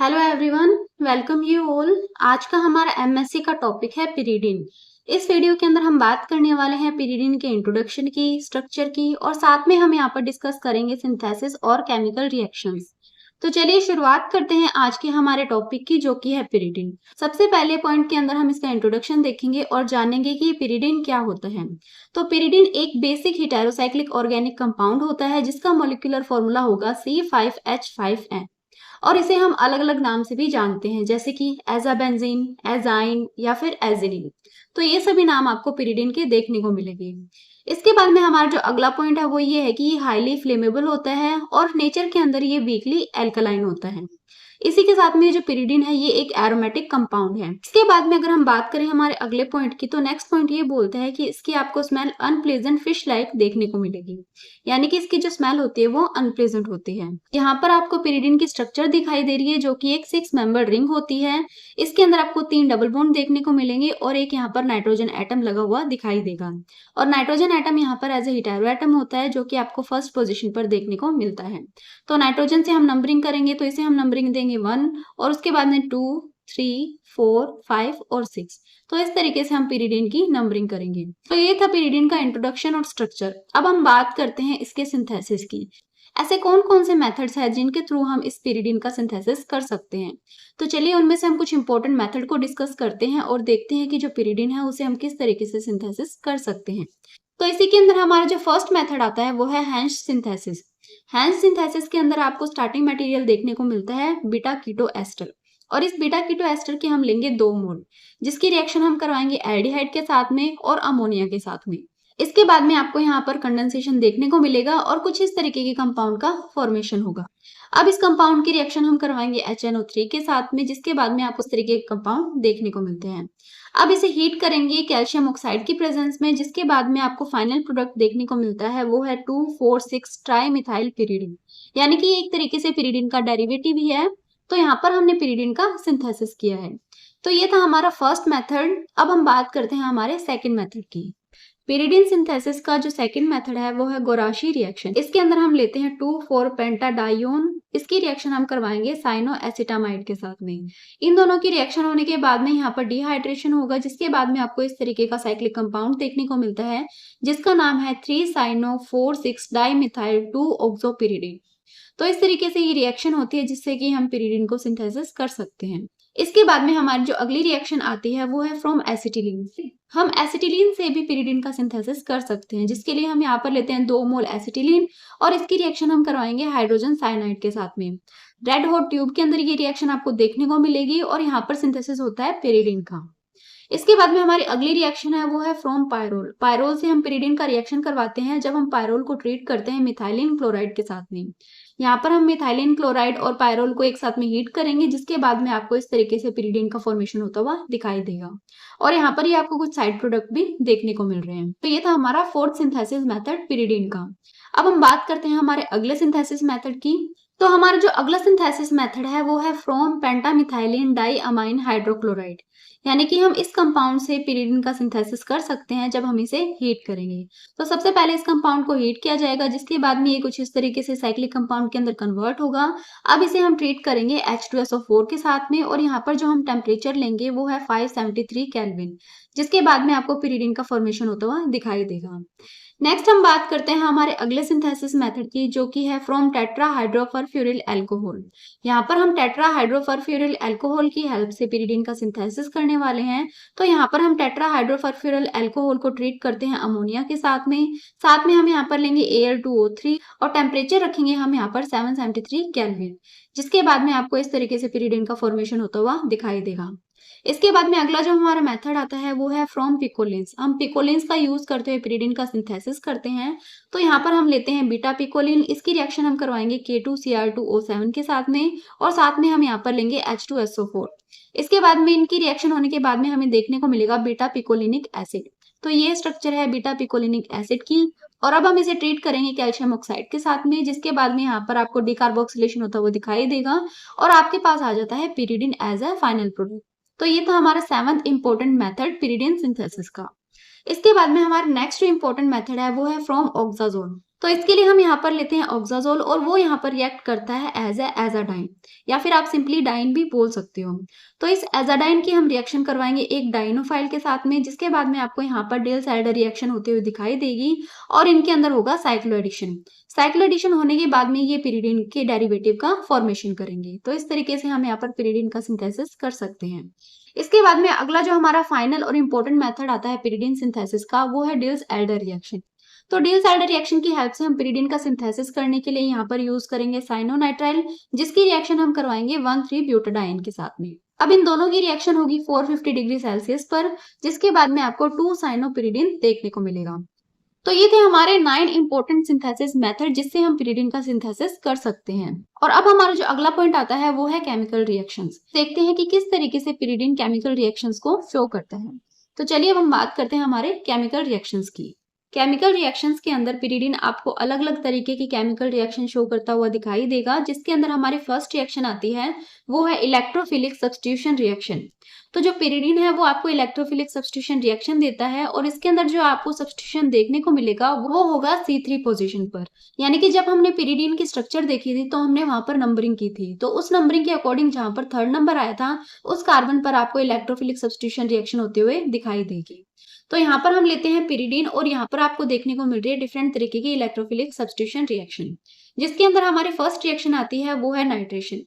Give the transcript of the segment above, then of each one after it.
Hello everyone, welcome you all. आज का हमारा एमएससी का टॉपिक है पिरिडिन। इस वीडियो के अंदर हम बात करने वाले हैं पिरिडिन के इंट्रोडक्शन की, स्ट्रक्चर की और साथ में हम यहाँ पर डिस्कस करेंगे सिंथेसिस और केमिकल रिएक्शंस। तो चलिए शुरुआत करते हैं आज के हमारे टॉपिक की, जो कि है पिरिडिन। सबसे पहले पॉइंट के अंदर हम इसका इंट्रोडक्शन देखेंगे और जानेंगे कि पिरिडिन क्या होता है। तो पिरिडिन एक बेसिक हेटेरोसाइक्लिक ऑर्गेनिक कंपाउंड होता है जिसका मॉलिक्यूलर फॉर्मूला होगा C5H5N और इसे हम अलग अलग नाम से भी जानते हैं, जैसे कि एजाबेंजीन, एजाइन या फिर एजिलीन। तो ये सभी नाम आपको पिरिडिन के देखने को मिलेंगे। इसके बाद में हमारा जो अगला पॉइंट है वो ये है कि ये हाईली फ्लेमेबल होता है और नेचर के अंदर ये वीकली एल्कलाइन होता है। इसी के साथ में जो पिरिडिन है ये एक एरोमेटिक कंपाउंड है। इसके बाद में अगर हम बात करें हमारे अगले पॉइंट की, तो नेक्स्ट पॉइंट ये बोलता है कि इसकी आपको स्मेल अनप्लेजेंट फिश लाइक देखने को मिलेगी, यानी कि इसकी जो स्मेल होती है वो अनप्लेजेंट होती है। यहाँ पर आपको पिरिडिन की स्ट्रक्चर दिखाई दे रही है, जो कि एक 6 मेंबर रिंग होती है। इसके अंदर आपको 3 डबल बॉन्ड देखने को मिलेंगे और एक यहाँ पर नाइट्रोजन एटम लगा हुआ दिखाई देगा। और नाइट्रोजन एटम यहाँ पर एज ए हेटेरो एटम होता है, जो कि आपको फर्स्ट पोजीशन पर देखने को मिलता है। तो नाइट्रोजन से हम नंबरिंग करेंगे तो इसे हम नंबरिंग देंगे 1 और उसके बाद में 2, 3, 4, 5 और 6। तो इस तरीके से हम पिरिडिन की नंबरिंग करेंगे। तो ये था पिरिडिन का इंट्रोडक्शन और स्ट्रक्चर। अब हम बात करते हैं इसके सिंथेसिस की। ऐसे कौन कौन से मेथड्स हैं जिनके थ्रू हम इस पिरिडिन का सिंथेसिस कर सकते हैं। तो चलिए उनमें से हम कुछ इंपॉर्टेंट मेथड को डिस्कस करते हैं और देखते हैं कि जो पिरिडिन है उसे हम किस तरीके से सिंथेसिस कर सकते हैं। तो इसी के अंदर हमारा जो फर्स्ट मेथड आता है वो है हेंस सिंथेसिस। हेंस सिंथेसिस के अंदर आपको स्टार्टिंग मटेरियल देखने को मिलता है बीटा कीटो एस्टर और इस बीटा कीटो एस्टर के हम लेंगे 2 मोल, जिसकी रिएक्शन हम करवाएंगे एल्डिहाइड के साथ में और अमोनिया के साथ में। इसके बाद में आपको यहाँ पर कंडेंसेशन देखने को मिलेगा और कुछ इस तरीके के कंपाउंड का फॉर्मेशन होगा। अब इस कंपाउंड की रिएक्शन हम करवाएंगे HNO3 के साथ में, जिसके बाद में आपको इस तरीके के कंपाउंड देखने को मिलते हैं। अब इसे हीट करेंगे कैल्शियम ऑक्साइड की प्रेजेंस में, जिसके बाद में आपको फाइनल प्रोडक्ट देखने को मिलता है वो है 2,4,6 ट्राई मिथाइल पिरिडिन, यानी कि एक तरीके से पिरिडिन का डेरिवेटिव ही है। तो यहाँ पर हमने पिरिडिन का सिंथेसिस किया है। तो ये था हमारा फर्स्ट मेथड। अब हम बात करते हैं हमारे सेकंड मेथड की। पिरिडिन सिंथेसिस का जो सेकंड मेथड है वो है गोराशी रिएक्शन। इसके अंदर हम लेते हैं 2,4-पेंटाडाइओन। इसकी रिएक्शन हम करवाएंगे साइनोएसिटामाइड के साथ में। इन दोनों की रिएक्शन होने के बाद में यहाँ पर डिहाइड्रेशन होगा, जिसके बाद में आपको इस तरीके का साइक्लिक कंपाउंड देखने को मिलता है, जिसका नाम है 3-साइनो-4,6-डाइमिथाइल-2-ऑक्सोपिरिडिन। तो इस तरीके से ये रिएक्शन होती है जिससे कि हम पिरिडिन को सिंथेसिस कर सकते हैं। इसके बाद में हमारी जो अगली रिएक्शन आती है वो है फ्रॉम एसिटिलीन। हम एसिटिलीन से भी पिरिडिन का सिंथेसिस कर सकते हैं, जिसके लिए हम यहाँ पर लेते हैं 2 मोल एसिटिलीन और इसकी रिएक्शन हम करवाएंगे हाइड्रोजन साइनाइड के साथ में। रेड हॉट ट्यूब के अंदर ये रिएक्शन आपको देखने को मिलेगी और यहाँ पर सिंथेसिस होता है पिरिडिन का। इसके बाद में हमारी अगली रिएक्शन है वो है फ्रॉम पायरोल। पायरोल से हम पिरिडिन का रिएक्शन करवाते हैं जब हम पायरोल को ट्रीट करते हैं मिथाइलिन क्लोराइड के साथ में। यहाँ पर हम मिथाइलिन क्लोराइड और पायरोल को एक साथ में हीट करेंगे, जिसके बाद में आपको इस तरीके से पिरिडिन का फॉर्मेशन होता हुआ दिखाई देगा और यहाँ पर ही आपको कुछ साइड प्रोडक्ट भी देखने को मिल रहे हैं। तो ये था हमारा फोर्थ सिंथेसिस मेथड पिरिडिन का। अब हम बात करते हैं हमारे अगले सिंथेसिस मेथड की। तो हमारा जो अगला सिंथेसिस मेथड है वो है फ्रॉम पेंटामिथाइलिन डाइअमाइन हाइड्रोक्लोराइड, यानी कि हम इस कंपाउंड से पिरिडिन का सिंथेसिस कर सकते हैं जब हम इसे हीट करेंगे। तो सबसे पहले इस कंपाउंड को हीट किया जाएगा, जिसके बाद में ये कुछ इस तरीके से साइक्लिक कंपाउंड के अंदर कन्वर्ट होगा। अब इसे हम ट्रीट करेंगे H2SO4 के साथ में और यहाँ पर जो हम टेम्परेचर लेंगे वो है 573 केल्विन, जिसके बाद में आपको पिरिडिन का फॉर्मेशन होता हुआ दिखाई देगा। नेक्स्ट हम बात करते हैं हमारे अगले सिंथेसिस मेथड की, जो कि है फ्रॉम टेट्राहाइड्रोफरफ्यूरिल अल्कोहल। यहाँ पर हम टेट्राहाइड्रोफरफ्यूरिल अल्कोहल की हेल्प से पिरिडिन का सिंथेसिस करने वाले हैं। तो यहाँ पर हम टेट्राहाइड्रोफरफ्यूरिल अल्कोहल को ट्रीट करते हैं अमोनिया के साथ में हम यहाँ पर लेंगे Al2O3 और टेम्परेचर रखेंगे हम यहाँ पर 773 केल्विन, जिसके बाद में आपको इस तरीके से पिरिडिन का फॉर्मेशन होता हुआ दिखाई देगा। इसके बाद में अगला जो हमारा मेथड आता है वो है फ्रॉम पिकोलिन्स। हम पिकोलिन्स का यूज करते हुए पिरिडिन का सिंथेसिस करते हैं। तो यहाँ पर हम लेते हैं बीटा पिकोलिन। इसकी रिएक्शन हम करवाएंगे K2Cr2O7 के साथ में और साथ में हम यहाँ पर लेंगे H2SO4। इसके बाद में इनकी रिएक्शन होने के बाद में हमें देखने को मिलेगा बीटा पिकोलिनिक एसिड। तो ये स्ट्रक्चर है बीटा पिकोलिनिक एसिड की और अब हम इसे ट्रीट करेंगे कैल्शियम ऑक्साइड के साथ में, जिसके बाद में यहाँ पर आपको डिकार्बोक्सिलेशन होता हुआ दिखाई देगा और आपके पास आ जाता है pyridine as a final product. तो ये था हमारा 7th important method pyridine synthesis का। इसके बाद में हमारा नेक्स्ट जो इंपॉर्टेंट मेथड है वो है फ्रॉम ऑक्साजोन। तो इसके लिए हम यहाँ पर लेते हैं ऑक्साजोल और वो यहाँ पर रिएक्ट करता है एज एजाडाइन, या फिर आप सिंपली डाइन भी बोल सकते हो। तो इस एजाडाइन की हम रिएक्शन करवाएंगे एक डाइनोफाइल के साथ में, जिसके बाद में आपको यहाँ पर डेल साइडर रिएक्शन होते हुए दिखाई देगी और इनके अंदर होगा साइक्लोएडिशन। साइक्लोएडिशन होने के बाद में ये पिरिडीन के डेरिवेटिव का फॉर्मेशन करेंगे। तो इस तरीके से हम यहाँ पर पिरिडीन का सिंथेसिस कर सकते हैं। इसके बाद में अगला जो हमारा फाइनल और इम्पोर्टेंट मेथड आता है पिरिडीन सिंथेसिस का, वो है डिल्स एल्डर रिएक्शन। तो डिल्स एल्डर रिएक्शन की हेल्प से हम पिरिडीन का सिंथेसिस करने के लिए यहाँ पर यूज करेंगे साइनोनाइट्राइल, जिसकी रिएक्शन हम करवाएंगे 1,3-ब्यूटाडाइन के साथ में। अब इन दोनों की रिएक्शन होगी 450 डिग्री सेल्सियस पर, जिसके बाद में आपको 2-साइनोपिरिडीन देखने को मिलेगा। तो ये थे हमारे 9 इंपॉर्टेंट सिंथेसिस मेथड जिससे हम पिरिडीन का सिंथेसिस कर सकते हैं। और अब हमारा जो अगला पॉइंट आता है वो है केमिकल रिएक्शंस। देखते हैं कि किस तरीके से पिरिडीन केमिकल रिएक्शंस को शो करता है। तो चलिए अब हम बात करते हैं हमारे केमिकल रिएक्शंस की। केमिकल रिएक्शंस के अंदर पिरिडीन आपको अलग अलग तरीके की केमिकल रिएक्शन शो करता हुआ दिखाई देगा, जिसके अंदर हमारी फर्स्ट रिएक्शन आती है वो है इलेक्ट्रोफिलिक सब्स्टिट्यूशन रिएक्शन। तो जो पिरिडीन है वो आपको इलेक्ट्रोफिलिक सब्स्टिट्यूशन रिएक्शन देता है और इसके अंदर जो आपको सब्स्टिट्यूशन देखने को मिलेगा वो होगा C3 पोजीशन पर। यानी कि जब हमने पिरिडीन की स्ट्रक्चर देखी थी तो हमने वहां पर नंबरिंग की थी, तो उस नंबरिंग के अकॉर्डिंग जहां पर 3rd नंबर आया था उस कार्बन पर आपको इलेक्ट्रोफिलिक सब्स्टिट्यूशन रिएक्शन होते हुए दिखाई देगी। तो यहाँ पर हम लेते हैं पिरिडीन और यहाँ पर आपको देखने को मिल रही है डिफरेंट तरीके की इलेक्ट्रोफिलिक सब्स्टिट्यूशन रिएक्शन, जिसके अंदर हमारी फर्स्ट रिएक्शन आती है वो है नाइट्रेशन।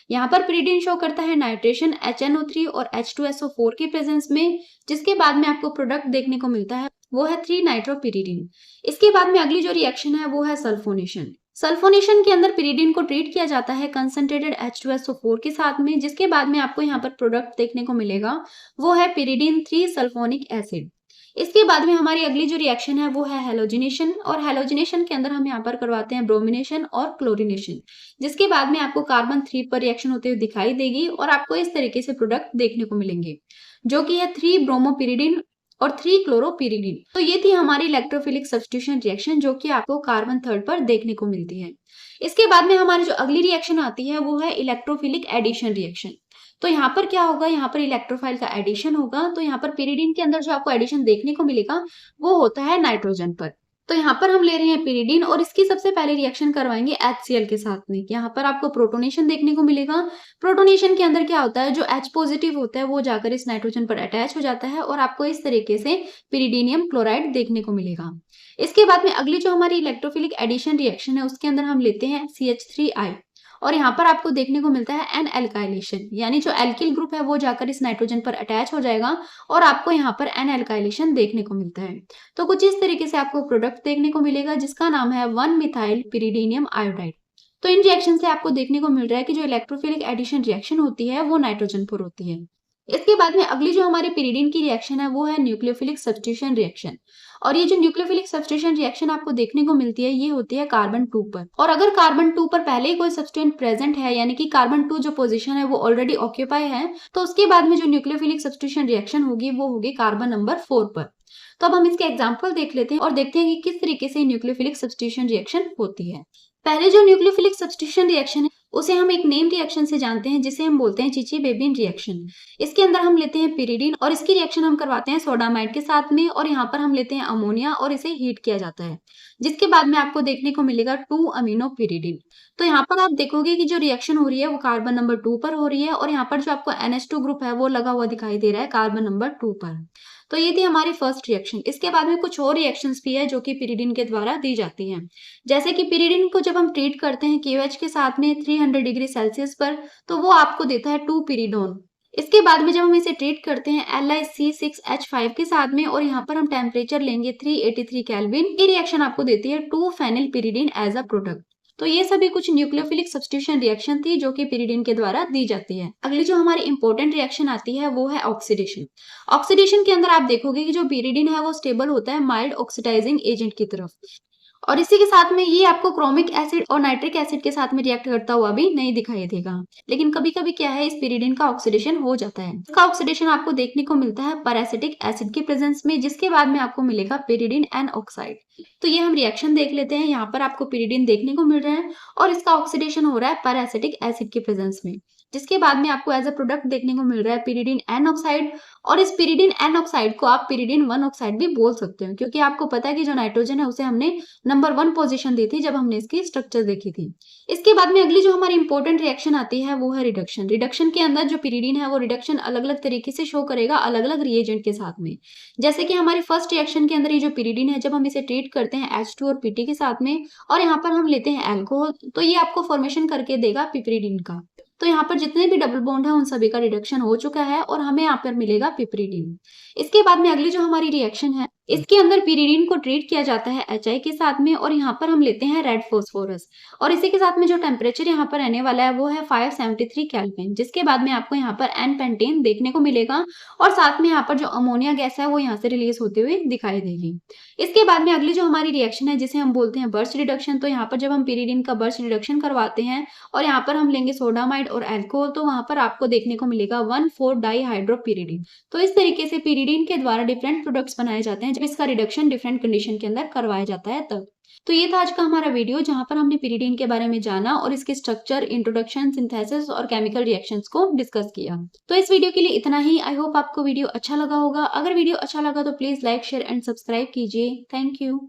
यहाँ पर पिरिडीन शो करता है नाइट्रेशन HNO3 और H2SO4 के प्रेजेंस में, जिसके बाद में आपको प्रोडक्ट देखने को मिलता है वो है 3-नाइट्रोपिरिडीन। इसके बाद में अगली जो रिएक्शन है वो है सल्फोनेशन। सल्फोनेशन के अंदर पिरिडीन को ट्रीट किया जाता है कंसंट्रेटेड H2SO4 के साथ में, जिसके बाद में आपको यहाँ पर प्रोडक्ट देखने को मिलेगा वो है पिरिडीन 3 सल्फोनिक एसिड। इसके बाद में हमारी अगली जो रिएक्शन है वो है हेलोजिनेशन, और हेलोजिनेशन के अंदर हम यहाँ पर करवाते हैं ब्रोमिनेशन और क्लोरिनेशन, जिसके बाद में आपको कार्बन 3 पर रिएक्शन होते हुए दिखाई देगी और आपको इस तरीके से प्रोडक्ट देखने को मिलेंगे, जो कि है 3 ब्रोमोपिरिडीन और 3 क्लोरोपिरिडीन। तो ये थी हमारी इलेक्ट्रोफिलिक सब्स्टिट्यूशन रिएक्शन, जो कि आपको कार्बन 3rd पर देखने को मिलती है। इसके बाद में हमारी जो अगली रिएक्शन आती है वो है इलेक्ट्रोफिलिक एडिशन रिएक्शन। तो यहाँ पर क्या होगा, यहाँ पर इलेक्ट्रोफाइल का एडिशन होगा। तो यहाँ पर पिरिडीन के अंदर जो आपको एडिशन देखने को मिलेगा वो होता है नाइट्रोजन पर। तो यहाँ पर हम ले रहे हैं पिरिडीन और इसकी सबसे पहले रिएक्शन करवाएंगे HCl के साथ में। यहाँ पर आपको प्रोटोनेशन देखने को मिलेगा। प्रोटोनेशन के अंदर क्या होता है, जो H पॉजिटिव होता है वो जाकर इस नाइट्रोजन पर अटैच हो जाता है और आपको इस तरीके से पिरिडीनियम क्लोराइड देखने को मिलेगा। इसके बाद में अगली जो हमारी इलेक्ट्रोफिलिक एडिशन रिएक्शन है उसके अंदर हम लेते हैं CH3I और यहाँ पर आपको देखने को मिलता है एन एल्काइलेशन, यानी जो एल्किल ग्रुप है वो जाकर इस नाइट्रोजन पर अटैच हो जाएगा और आपको यहाँ पर एन एल्काइलेशन देखने को मिलता है। तो कुछ इस तरीके से आपको प्रोडक्ट देखने को मिलेगा जिसका नाम है 1-मिथाइल पिरिडीनियम आयोडाइड। तो इन रिएक्शन से आपको देखने को मिल रहा है कि जो इलेक्ट्रोफिलिक एडिशन रिएक्शन होती है वो नाइट्रोजन पर होती है। इसके बाद में अगली जो हमारे पिरिडीन की रिएक्शन है वो है न्यूक्लियोफिलिक सब्स्टिट्यूशन रिएक्शन। और ये जो न्यूक्लियोफिलिक सब्स्टिट्यूशन रिएक्शन आपको देखने को मिलती है ये होती है कार्बन 2 पर। और अगर कार्बन 2 पर पहले ही कोई सब्स्टिट्यूएंट प्रेजेंट है, यानी कि कार्बन 2 जो पोजीशन है वो ऑलरेडी ऑक्यूपाई है, तो उसके बाद में जो न्यूक्लियोफिलिक सब्स्टिट्यूशन रिएक्शन होगी वो होगी कार्बन नंबर 4 पर। तो अब हम इसके एग्जाम्पल देख लेते हैं और देखते हैं कि किस तरीके से न्यूक्लियोफिलिक सब्स्टिट्यूशन रिएक्शन होती है। पहले जो न्यूक्लियोफिलिक सब्स्टिट्यूशन रिएक्शन है उसे हम एक नेम रिएक्शन से जानते हैं, जिसे हम बोलते हैं चिची-बेबियन रिएक्शन। इसके अंदर हम लेते हैं पिरिडीन और इसकी रिएक्शन हम करवाते हैं सोडामाइड के साथ में, और यहाँ पर हम लेते हैं अमोनिया और इसे हीट किया जाता है, जिसके बाद में आपको देखने को मिलेगा 2-अमीनोपिरिडीन। तो यहाँ पर आप देखोगे कि जो रिएक्शन हो रही है वो कार्बन नंबर 2 पर हो रही है और यहाँ पर जो आपको NH2 ग्रुप है वो लगा हुआ दिखाई दे रहा है कार्बन नंबर 2 पर। तो ये थी हमारी फर्स्ट रिएक्शन। इसके बाद में कुछ और रिएक्शंस भी है जो कि पिरिडीन के द्वारा दी जाती हैं। जैसे कि पिरिडीन को जब हम ट्रीट करते हैं KOH के साथ में 300 डिग्री सेल्सियस पर, तो वो आपको देता है 2-पिरिडोन। इसके बाद में जब हम इसे ट्रीट करते हैं LiC6H5 के साथ में और यहाँ पर हम टेम्परेचर लेंगे 383 केल्विन, ये रिएक्शन आपको देती है 2-फेनिलपिरिडीन एज अ प्रोडक्ट। तो ये सभी कुछ न्यूक्लियोफिलिक सब्स्टिट्यूशन रिएक्शन थी जो कि पिरिडीन के द्वारा दी जाती है। अगली जो हमारी इंपॉर्टेंट रिएक्शन आती है वो है ऑक्सीडेशन। ऑक्सीडेशन के अंदर आप देखोगे कि जो पिरिडीन है वो स्टेबल होता है माइल्ड ऑक्सीडाइजिंग एजेंट की तरफ, और इसी के साथ में ये आपको क्रोमिक एसिड और नाइट्रिक एसिड के साथ में रिएक्ट करता हुआ भी नहीं दिखाई देगा। लेकिन कभी कभी क्या है, इस पिरिडीन का ऑक्सीडेशन हो जाता है। इसका ऑक्सीडेशन आपको देखने को मिलता है पैरासिटिक एसिड की प्रेजेंस में, जिसके बाद में आपको मिलेगा पिरिडीन एन ऑक्साइड। तो ये हम रिएक्शन देख लेते हैं। यहाँ पर आपको पिरिडीन देखने को मिल रहा है और इसका ऑक्सीडेशन हो रहा है पैरासिटिक एसिड की प्रेजेंस में। जिसके बाद में आपको एज अ प्रोडक्ट देखने को मिल रहा है पिरिडिन एन ऑक्साइड। और इस पिरिडिन एन ऑक्साइड को आप पिरिडिन 1 ऑक्साइड भी बोल सकते हो, क्योंकि आपको पता है कि जो नाइट्रोजन है उसे हमने नंबर 1 पोजीशन दी थी जब हमने इसकी स्ट्रक्चर देखी थी। इसके बाद में अगली जो हमारी इंपॉर्टेंट रिएक्शन आती है वो है रिडक्शन। रिडक्शन के अंदर जो पिरिडिन है वो रिडक्शन अलग अलग तरीके से शो करेगा अलग अलग रिएजेंट के साथ में। जैसे कि हमारी फर्स्ट रिएक्शन के अंदर ये जो पिरिडिन है, जब हम इसे ट्रीट करते हैं H2 और Pt के साथ में और यहाँ पर हम लेते हैं अल्कोहल, तो ये आपको फॉर्मेशन करके देगा पिपरिडिन का। तो यहाँ पर जितने भी डबल बॉन्ड है उन सभी का रिडक्शन हो चुका है और हमें यहाँ पर मिलेगा पिपरिडिन। इसके बाद में अगली जो हमारी रिएक्शन है, इसके अंदर पिरिडिन को ट्रीट किया जाता है HI के साथ में और यहाँ पर हम लेते हैं रेड फॉस्फोरस। और इसी के साथ में जो टेम्परेचर यहाँ पर रहने वाला है वो है 573 केल्विन, जिसके बाद में आपको यहाँ पर एन पेंटेन देखने को मिलेगा और साथ में यहाँ पर जो अमोनिया गैस है वो यहाँ से रिलीज होते हुए दिखाई देगी। इसके बाद में अगली जो हमारी रिएक्शन है जिसे हम बोलते हैं बर्स्ट रिडक्शन। तो यहाँ पर जब हम पिरिडिन का बर्स्ट रिडक्शन करवाते हैं और यहाँ पर हम लेंगे सोडामाइड और अल्कोहल, तो वहां पर आपको देखने को मिलेगा 1,4-डाईहाइड्रोपिरिडिन। तो इस तरीके से पिरिडिन के द्वारा डिफरेंट प्रोडक्ट्स बनाए जाते हैं जब इसका रिडक्शन डिफरेंट कंडीशन के अंदर करवाया जाता है तब। तो ये था आज का हमारा वीडियो जहां पर हमने पिरिडिन के बारे में जाना और इसके स्ट्रक्चर, इंट्रोडक्शन, सिंथेसिस और केमिकल रिएक्शंस को डिस्कस किया। तो इस वीडियो के लिए इतना ही। आई होप आपको वीडियो अच्छा लगा होगा। अगर वीडियो अच्छा लगा तो please like, share and subscribe कीजिए। Thank you.